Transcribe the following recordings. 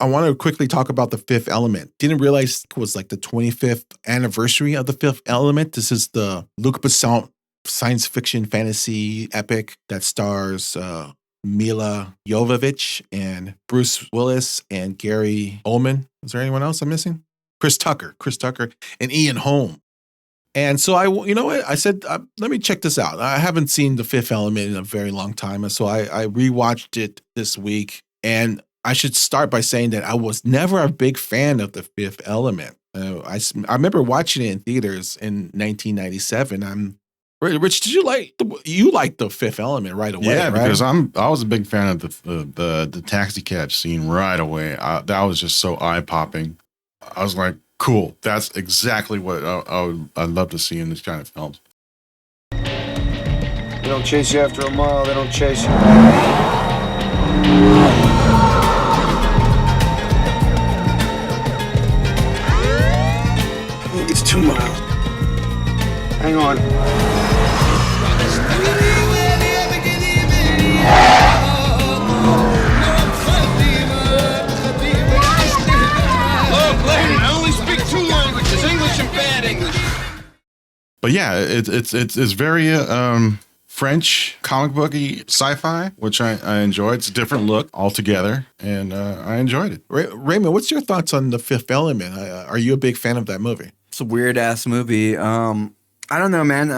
I want to quickly talk about The Fifth Element. Didn't realize it was like the 25th anniversary of The Fifth Element. This is the Luc Besson science fiction fantasy epic that stars Mila Jovovich and Bruce Willis and Gary Oldman. Is there anyone else I'm missing? Chris Tucker, and Ian Holm. And so I said, let me check this out. I haven't seen The Fifth Element in a very long time. And so I rewatched it this week. And I should start by saying that I was never a big fan of The Fifth Element. I remember watching it in theaters in 1997. Rich, did you like The Fifth Element right away? Yeah, right? because I was a big fan of the taxi cab scene right away. That was just so eye popping. I was like, cool. That's exactly what I'd love to see in this kind of films. They don't chase you after a mile. They don't chase you. It's 2 miles. Hang on. Look, lady, I only speak 2 languages, English and bad English. But yeah, it's very French comic booky sci-fi, which I enjoyed. It's a different look altogether, and I enjoyed it. Raymond, what's your thoughts on The Fifth Element? Are you a big fan of that movie? It's a weird ass movie. I don't know, man.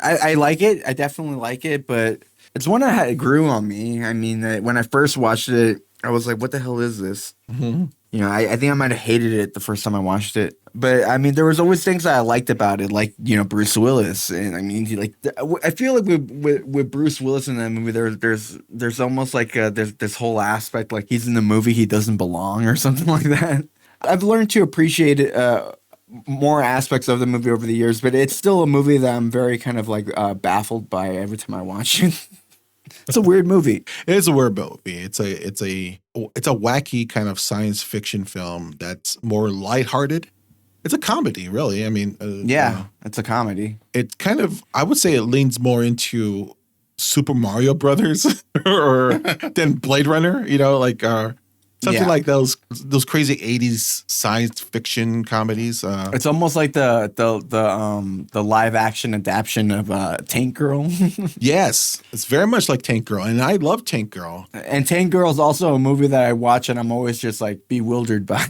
I like it. I definitely like it, but it's one that grew on me. I mean, when I first watched it, I was like, "What the hell is this?" Mm-hmm. You know, I think I might have hated it the first time I watched it. But I mean, there was always things that I liked about it, like, you know, Bruce Willis. And I mean, I feel like with Bruce Willis in that movie, there's almost like there's this whole aspect, like he's in the movie, he doesn't belong or something like that. I've learned to appreciate it, more aspects of the movie over the years, but it's still a movie that I'm very kind of like baffled by every time I watch it. It's a weird movie. It is a weird movie. It's a wacky kind of science fiction film that's more lighthearted. It's a comedy, really. I mean, it's a comedy. It kind of, I would say, it leans more into Super Mario Brothers or than Blade Runner. You know, like something like those crazy 80s science fiction comedies. It's almost like the live action adaptation of Tank Girl. Yes, it's very much like Tank Girl, and I love Tank Girl. And Tank Girl is also a movie that I watch, and I'm always just like bewildered by.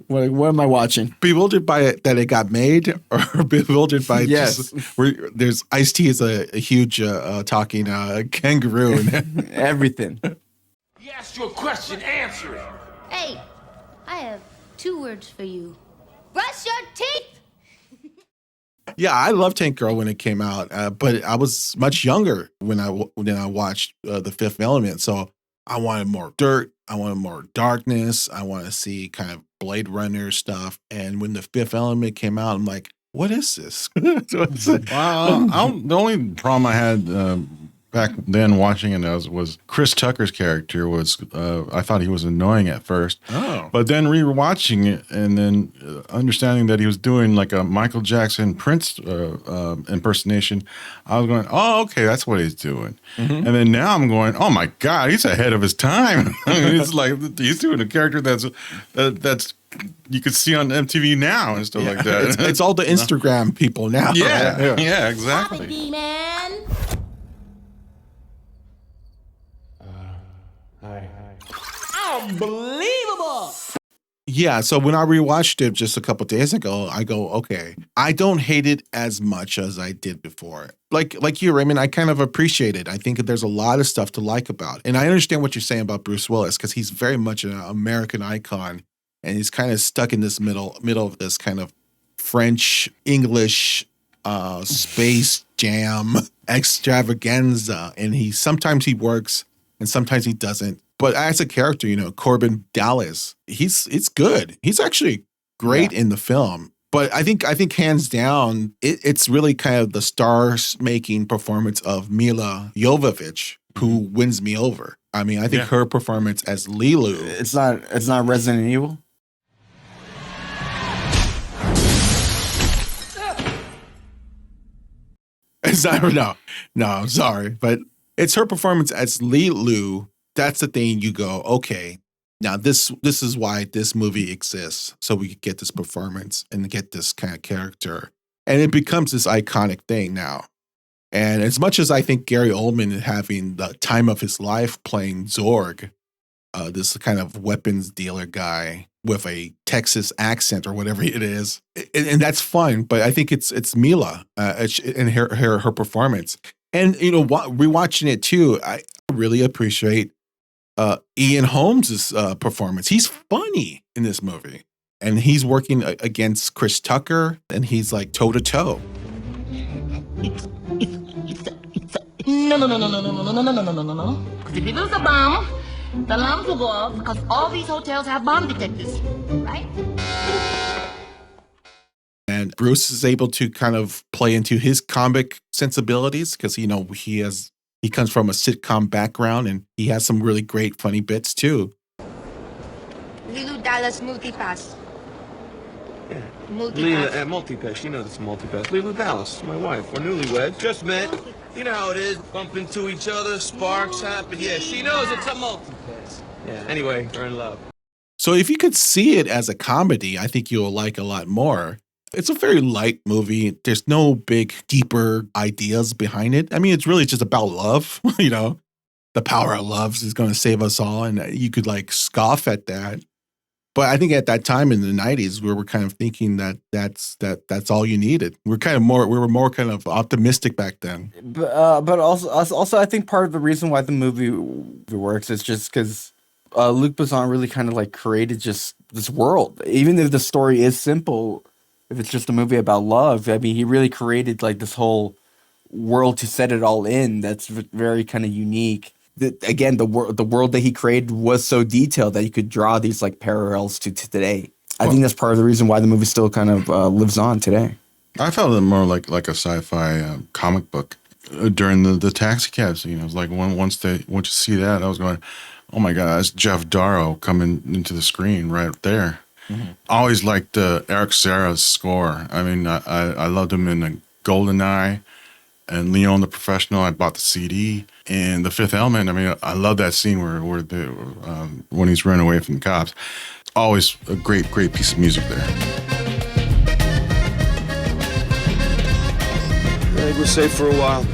What am I watching? Bewildered by it that it got made, or bewildered by just where there's Ice-T is a huge talking kangaroo and everything. He asked you a question, answer it. Hey, I have 2 words for you. Brush your teeth! Yeah, I loved Tank Girl when it came out, but I was much younger when I watched The Fifth Element, so I wanted more dirt, I wanted more darkness, I want to see kind of Blade Runner stuff, and when The Fifth Element came out, I'm like, what is this? Wow, the only problem I had back then watching it was Chris Tucker's character was I thought he was annoying at first. Oh. But then rewatching it and then understanding that he was doing like a Michael Jackson Prince impersonation, I was going, oh, okay, that's what he's doing. Mm-hmm. And then now I'm going, oh my God, he's ahead of his time. I mean, it's like he's doing a character that's you could see on MTV now and stuff like that. It's all the Instagram people now. Yeah, exactly. Happy man. Unbelievable. Yeah, so when I rewatched it just a couple days ago, I go, okay, I don't hate it as much as I did before. Like you, Raymond, I kind of appreciate it. I think that there's a lot of stuff to like about. And I understand what you're saying about Bruce Willis because he's very much an American icon, and he's kind of stuck in this middle of this kind of French, English, space jam extravaganza. And sometimes he works and sometimes he doesn't. But as a character, you know, Corbin Dallas, it's good. He's actually great in the film. But I think hands down, it's really kind of the star-making performance of Mila Jovovich who wins me over. I mean, I think her performance as Lilu. It's not Resident Evil. It's not, no, I'm sorry, but it's her performance as Lilu. That's the thing you go, okay, Now, this is why this movie exists, so we could get this performance and get this kind of character. And it becomes this iconic thing now. And as much as I think Gary Oldman is having the time of his life playing Zorg, this kind of weapons dealer guy with a Texas accent or whatever it is, and that's fun. But I think it's Mila and her performance. And rewatching it too, I really appreciate Ian Holmes' performance. He's funny in this movie, and he's working against Chris Tucker, and he's like toe to toe. No. Because if you lose a bomb, the alarms will go off because all these hotels have bomb detectors, right? And Bruce is able to kind of play into his comic sensibilities because, he comes from a sitcom background and he has some really great funny bits too. Lilu Dallas Multipass. Yeah. Multipass. Multipass. You know this multipass. Lilu Dallas, my wife. We're newlyweds. Just met. You know how it is. Bump into each other, sparks happen. Yeah, she knows it's a multipass. Yeah, anyway, we're in love. So if you could see it as a comedy, I think you'll like a lot more. It's a very light movie. There's no big, deeper ideas behind it. I mean, it's really just about love. The power of love is going to save us all. And you could scoff at that. But I think at that time in the 90s, we were kind of thinking that's all you needed. We were more kind of optimistic back then. But also, I think part of the reason why the movie works is just because Luc Besson really kind of created just this world. Even if the story is simple, if it's just a movie about love, I mean, he really created this whole world to set it all in. That's very kind of unique. Again, the world that he created was so detailed that you could draw these parallels to today. I think that's part of the reason why the movie still kind of lives on today. I felt it more like a sci-fi comic book during the taxi cabs. It was once you see that, I was going, oh my God, that's Jeff Darrow coming into the screen right there. Mm-hmm. I always liked Eric Serra's score. I mean, I loved him in GoldenEye and Leon the Professional. I bought the CD. And The Fifth Element, I mean, I love that scene where when he's running away from the cops. Always a great piece of music there. I think we're safe for a while.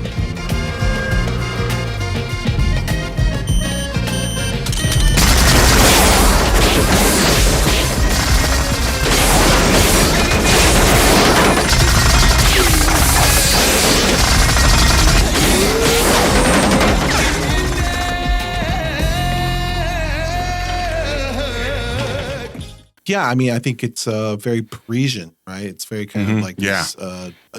Yeah, I mean, I think it's very Parisian, right? It's very kind of this,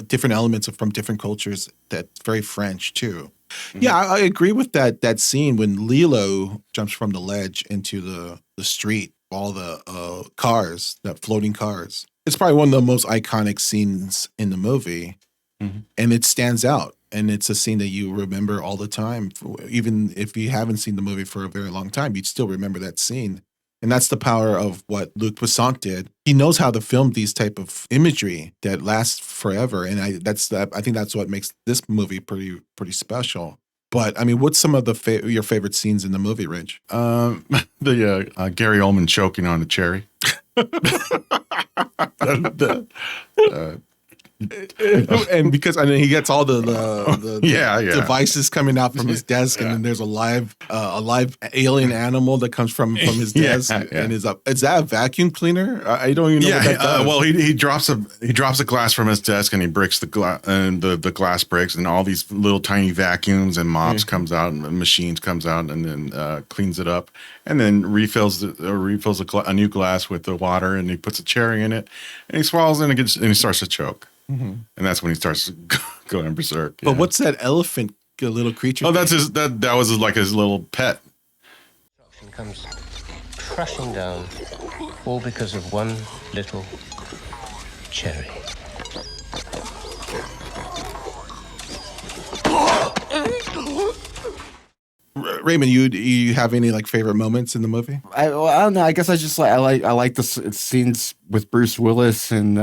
different elements from different cultures. That's very French too. Mm-hmm. Yeah, I agree with that scene when Lilo jumps from the ledge into the street, all the cars, that floating cars. It's probably one of the most iconic scenes in the movie, and it stands out. And it's a scene that you remember all the time. Even if you haven't seen the movie for a very long time, you'd still remember that scene. And that's the power of what Luc Besson did. He knows how to film these type of imagery that lasts forever, and I think that's what makes this movie pretty special. But I mean, what's some of your favorite scenes in the movie, Rich? The Gary Oldman choking on a cherry. And because he gets all the devices coming out from his desk, and then there's a live alien animal that comes from his desk, and is that a vacuum cleaner? I don't even know what that does. Well, he drops a glass from his desk, and he breaks the glass, and the glass breaks, and all these little tiny vacuums and mops comes out, and machines comes out, and then cleans it up, and then refills a new glass with the water, and he puts a cherry in it, and he swallows it, and he starts to choke. Mm-hmm. And that's when he starts going berserk. But what's that elephant little creature? Oh, that's that was his little pet. Comes crashing down, all because of one little cherry. Raymond, you have any favorite moments in the movie? I don't know. I guess I like the scenes with Bruce Willis and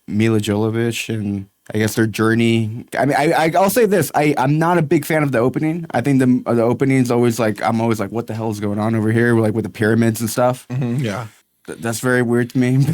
Mila Jovovich, and I guess their journey. I mean, I'll say this: I'm not a big fan of the opening. I think the opening is always like I'm always like, what the hell is going on over here? Like with the pyramids and stuff. Yeah. That's very weird to me.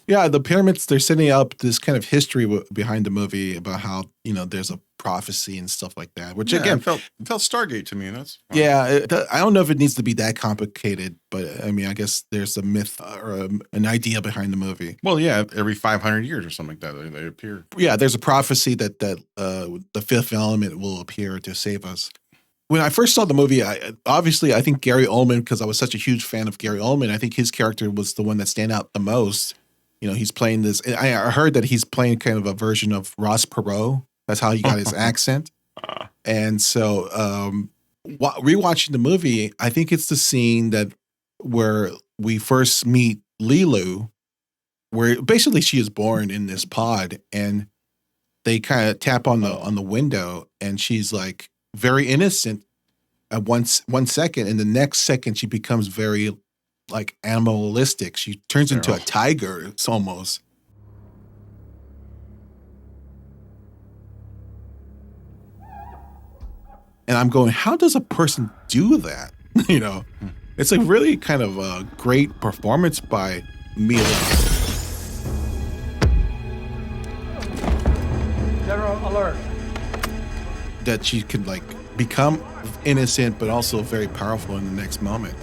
Yeah, the pyramids, they're setting up this kind of history behind the movie about how, there's a prophecy and stuff like that, which again felt Stargate to me. That's fine. Yeah, I don't know if it needs to be that complicated, but I mean, I guess there's a myth or an idea behind the movie. Well, yeah, every 500 years or something like that, they appear. Yeah, there's a prophecy that the fifth element will appear to save us. When I first saw the movie, I think Gary Oldman, because I was such a huge fan of Gary Oldman, I think his character was the one that stand out the most. He's playing this. I heard that he's playing kind of a version of Ross Perot. That's how he got his accent. And so, rewatching the movie, I think it's the scene where we first meet Lilu, where basically she is born in this pod, and they kind of tap on the window, and she's like very innocent at one second, and the next second she becomes very like animalistic. She turns into a tiger. It's almost. And I'm going, how does a person do that? It's like really kind of a great performance by Mila. General alert. That she could like become innocent, but also very powerful in the next moment.